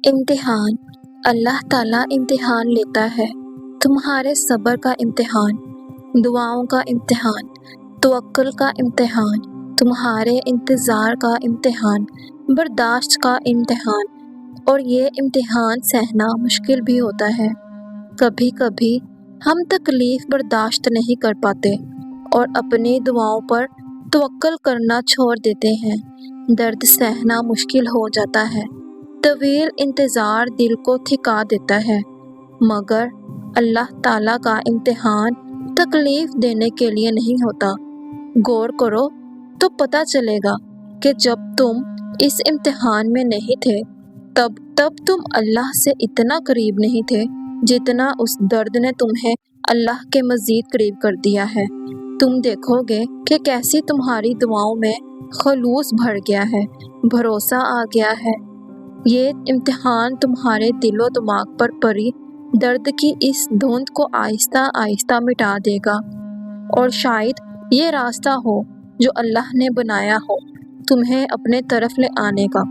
امتحان۔ اللہ تعالیٰ امتحان لیتا ہے، تمہارے صبر کا امتحان، دعاؤں کا امتحان، توکل کا امتحان، تمہارے انتظار کا امتحان، برداشت کا امتحان۔ اور یہ امتحان سہنا مشکل بھی ہوتا ہے۔ کبھی کبھی ہم تکلیف برداشت نہیں کر پاتے اور اپنی دعاؤں پر توکل کرنا چھوڑ دیتے ہیں۔ درد سہنا مشکل ہو جاتا ہے، طویل انتظار دل کو تھکا دیتا ہے، مگر اللہ تعالیٰ کا امتحان تکلیف دینے کے لیے نہیں ہوتا۔ غور کرو تو پتہ چلے گا کہ جب تم اس امتحان میں نہیں تھے تب تم اللہ سے اتنا قریب نہیں تھے جتنا اس درد نے تمہیں اللہ کے مزید قریب کر دیا ہے۔ تم دیکھو گے کہ کیسی تمہاری دعاؤں میں خلوص بڑھ گیا ہے، بھروسہ آ گیا ہے۔ یہ امتحان تمہارے دل و دماغ پر پڑی درد کی اس دھند کو آہستہ آہستہ مٹا دے گا، اور شاید یہ راستہ ہو جو اللہ نے بنایا ہو تمہیں اپنے طرف لے آنے کا۔